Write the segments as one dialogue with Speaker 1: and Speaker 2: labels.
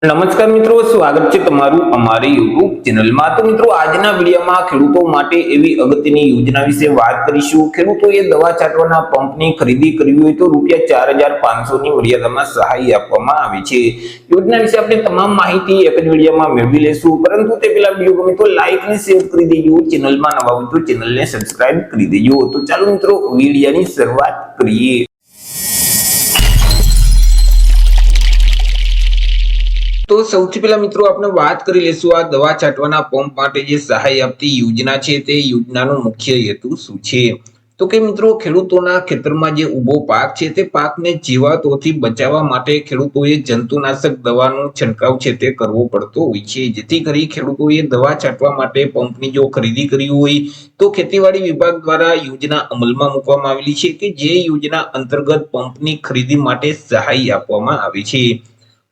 Speaker 1: નમસ્કાર મિત્રો, સ્વાગત છે તમારું અમારી YouTube ચેનલમાં। તો મિત્રો, આજના વિડીયોમાં ખેડૂતો માટે એવી અગત્યની યોજના વિશે વાત કરીશું। ખેડૂતોએ દવા છાંટવાના પંપની ખરીદી કરવી હોય તો ₹4,500 ની મર્યાદામાં સહાય આપવામાં આવે છે। યોજના વિશે આપણે તમામ માહિતી એક જ વિડીયોમાં મેળવી લેશું, પરંતુ તે પહેલા વિડીયો ગમે તો લાઈક અને શેર કરી દેજો। ચેનલમાં નવા હોય તો ચેનલને સબસ્ક્રાઇબ કરી દેજો। તો ચાલો મિત્રો, વિડીયોની શરૂઆત કરીએ। તો સૌથી પહેલા મિત્રો આપણે વાત કરી લેશું આ દવા છાંટવાના પંપ માટે જે સહાય આપતી યોજના છે તે યોજનાનો મુખ્ય હેતુ શું છે। તો કે મિત્રો, ખેડૂતોના ખેતરમાં જે ઊભો પાક છે તે પાકને જીવાતોથી બચાવવા માટે ખેડૂતોએ જંતુનાશક દવાનો છંટકાવ છે તે કરવો પડતો હોય છે। જેથી કરી ખેડૂતોએ દવા છાંટવા માટે પંપની જો ખરીદી કરી હોય તો ખેતીવાડી વિભાગ દ્વારા યોજના અમલમાં મૂકવામાં આવેલી છે કે જે યોજના અંતર્ગત પંપની ખરીદી માટે સહાય આપવામાં આવે છે।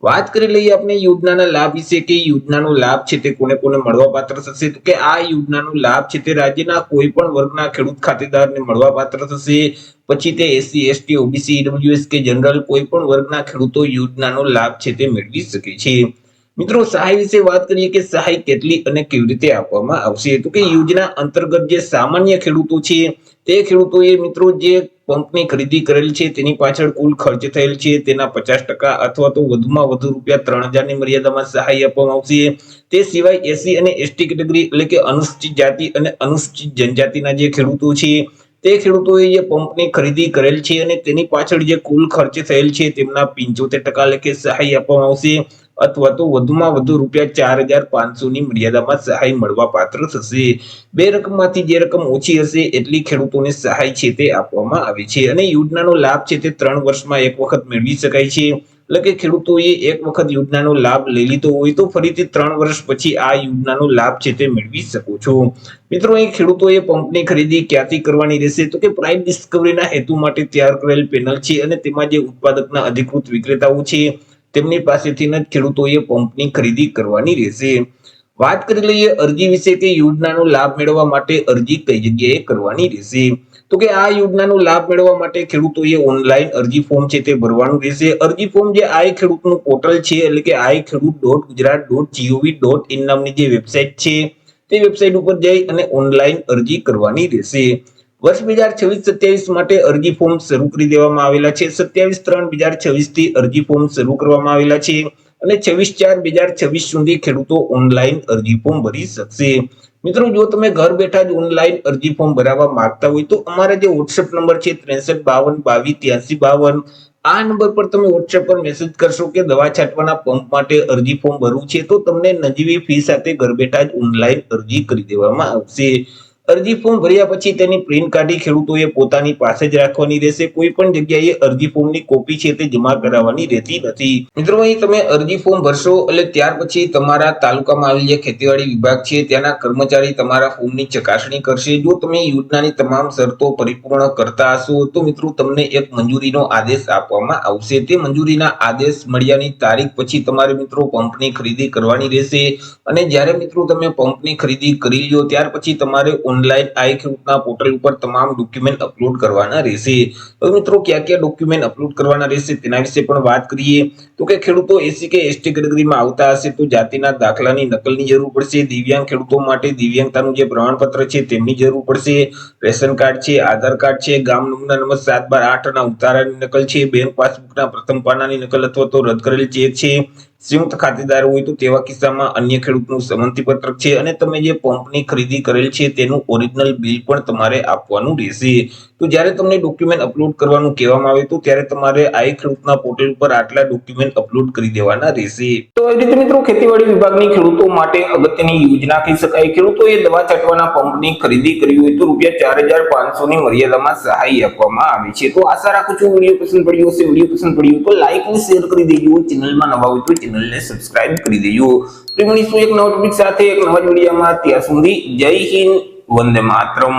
Speaker 1: વાત કરી લઈએ આપણે યોજનાના લાભ વિશે કે યોજનાનો લાભ છે તે કોને કોને મળવા પાત્ર થશે। તો કે આ યોજનાનો લાભ છે તે રાજ્યના કોઈ પણ વર્ગના ખેડૂત ખાતેદારને મળવા પાત્ર થશે। પછી તે એસસી, એસટી, ઓબીસી, ઈડબ્લ્યુએસ કે જનરલ કોઈ પણ વર્ગના ખેડૂતો યોજનાનો લાભ છે તે મેળવી શકે છે। મિત્રો, સહાય વિશે વાત કરીએ કે સહાય કેટલી અને કેવી રીતે આપવામાં આવશે। તો કે યોજના અંતર્ગત જે સામાન્ય ખેડૂતો છે તે ખેડૂતોએ મિત્રો જે પંપની ખરીદી કરેલ છે તેની પાછળ કુલ ખર્ચ થયેલ છે તેના 50% અથવા તો વધુમાં વધુ ₹3,000 ની મર્યાદામાં સહાય આપવામાં આવશે। તે સિવાય એસસી અને એસટી કેટેગરી એટલે કે અનુસૂચિત જાતિ અને અનુસૂચિત જનજાતિના જે ખેડૂતો છે તે ખેડૂતોએ જે પંપની ખરીદી કરેલ છે અને તેની પાછળ જે કુલ ખર્ચ થયેલ છે તેમના 75% લેખે સહાય આપવામાં આવશે અથવા તો વધુમાં વધુ ₹4,500 ની મર્યાદામાં સહાય મળવા પાત્ર થશે। બે રકમમાંથી જે રકમ ઓછી હશે એટલી ખેડૂતોને સહાય છે તે આપવામાં આવે છે અને યોજનાનો લાભ છે તે 3 વર્ષમાં એક વખત મેળવી શકાય છે। એટલે કે ખેડૂતોએ એક વખત યોજનાનો લાભ લઈ લીધો હોય તો ફરીથી 3 વર્ષ પછી આ યોજનાનો લાભ છે તે મેળવી શકો છો। મિત્રો, અહીં ખેડૂતોએ પંપની ખરીદી ક્યાંથી કરવાની રહેશે? તો કે પ્રાઇસ ડિસ્કવરીના હેતુ માટે તૈયાર કરેલ પેનલ છે અને તેમાં જે ઉત્પાદકના અધિકૃત વિક્રેતાઓ છે તેમની પાસેથી જ ખેડૂતોએ પંપની ખરીદી કરવાની રહેશે। વાત કરી લઈએ અરજી વિશે કે યોજનાનો લાભ મેળવવા માટે અરજી કઈ જગ્યાએ કરવાની રહેશે। તો કે આ યોજનાનો લાભ મેળવવા માટે ખેડૂતોએ ઓનલાઈન અરજી ફોર્મ છે તે ભરવાનું રહેશે। અરજી ફોર્મ જે આઈ ખેડૂતનું પોર્ટલ છે એટલે કે iKhedoot.gujarat.gov.in નામની જે વેબસાઇટ છે તે વેબસાઇટ ઉપર જઈ અને ઓનલાઈન અરજી કરવાની રહેશે। વર્ષ 2026-27 માટે અરજી ફોર્મ શરૂ કરી દેવામાં આવેલા છે। 27/3/2026 થી અરજી ફોર્મ શરૂ કરવામાં આવેલા છે અને 26/4/2026 સુધી ખેડૂતો ઓનલાઈન અરજી ફોર્મ ભરી શકશે। મિત્રો, જો તમે ઘર બેઠા જ ઓનલાઈન અરજી ફોર્મ ભરાવવા માંગતા હોય તો અમારા જે WhatsApp નંબર છે 6352228352 આ નંબર પર તમે WhatsApp પર મેસેજ કરશો કે દવા છાંટવાના પંપ માટે અરજી ફોર્મ ભરવું છે તો તમને નજીવી ફી સાથે ઘર બેઠા જ ઓનલાઈન અરજી કરી દેવામાં આવશે। અરજી ફોર્મ ભર્યા પછી તેની પ્રિન્ટ કાઢી ખેડૂતોએ પોતાની પાસે જ રાખવાની રહેશે। કોઈ પણ જગ્યાએ અરજી ફોર્મની કોપી છે તે જમા કરાવવાની રહેતી નથી। મિત્રો, અહીં તમે અરજી ફોર્મ ભરશો એટલે ત્યાર પછી તમારા તાલુકામાં આવેલ જે ખેતીવાડી વિભાગ છે ત્યાંના કર્મચારી તમારા ફોર્મની ચકાસણી કરશે। જો તમે યોજનાની તમામ શરતો પરિપૂર્ણ કરતા હશો તો મિત્રો તમને એક મંજૂરીનો આદેશ આપવામાં આવશે। તે મંજૂરીના આદેશ મળ્યાની તારીખ પછી તમારે મિત્રો પંપની ખરીદી કરવાની રહેશે અને જ્યારે મિત્રો તમે પંપની ખરીદી કરી લો ત્યાર પછી તમારે ઓનલાઈન iKhedootના પોર્ટલ ઉપર તમામ ડોક્યુમેન્ટ અપલોડ કરવાના રહેશે। તો મિત્રો, કયા કયા ડોક્યુમેન્ટ અપલોડ કરવાના રહેશે તેના વિશે પણ વાત કરીએ તો કે ખેડૂતો એસસી કે એસટી કેટેગરીમાં આવતા હશે તો જાતિના દાખલાની નકલની જરૂર પડશે। દિવ્યાંગ ખેડૂતો માટે દિવ્યાંગતાનું જે પ્રમાણપત્ર છે તેમની જરૂર પડશે। રેશન કાર્ડ છે, આધાર કાર્ડ છે, ગામ નમૂના નંબર 7/8 ના ઉતારાની નકલ છે, બેંક પાસબુકના પ્રથમ પાનાની નકલ અથવા તો રદ કરેલ ચેક છે। સંયુક્ત ખાતેદાર હોય તો તેવા કિસ્સામાં અન્ય ખેડૂતનું સંમતિ પત્રક છે અને તમે જે પંપની ખરીદી કરેલ છે તેનું ઓરિજિનલ બિલ પણ તમારે આપવાનું રહેશે। તો જ્યારે તમને ડોક્યુમેન્ટ અપલોડ કરવાનું કહેવામાં આવે તો ત્યારે તમારે iKhedootના પોર્ટલ પર આટલા ડોક્યુમેન્ટ અપલોડ કરી દેવાના રહેશે। તો એ રીતે મિત્રો, ખેતીવાડી વિભાગની ખેડૂતો માટે અગત્યની યોજના કહી શકાય। ખેડૂતોએ દવા છાંટવાના પંપની ખરીદી કરવી હોય તો ₹4,500 ની મર્યાદામાં સહાય આપવામાં આવે છે। તો આશા રાખું છું વિડીયો પસંદ પડ્યો હશે। વિડીયો પસંદ પડ્યો તો લાઈક અને શેર કરી દેજો। ચેનલમાં નવા હોય તો ચેનલને સબસ્ક્રાઇબ કરી દેજો। મળીશું એક નવા ટોપિક સાથે એક નવા વિડીયોમાં। ત્યાં સુધી જય હિન્દ, વંદે માતરમ।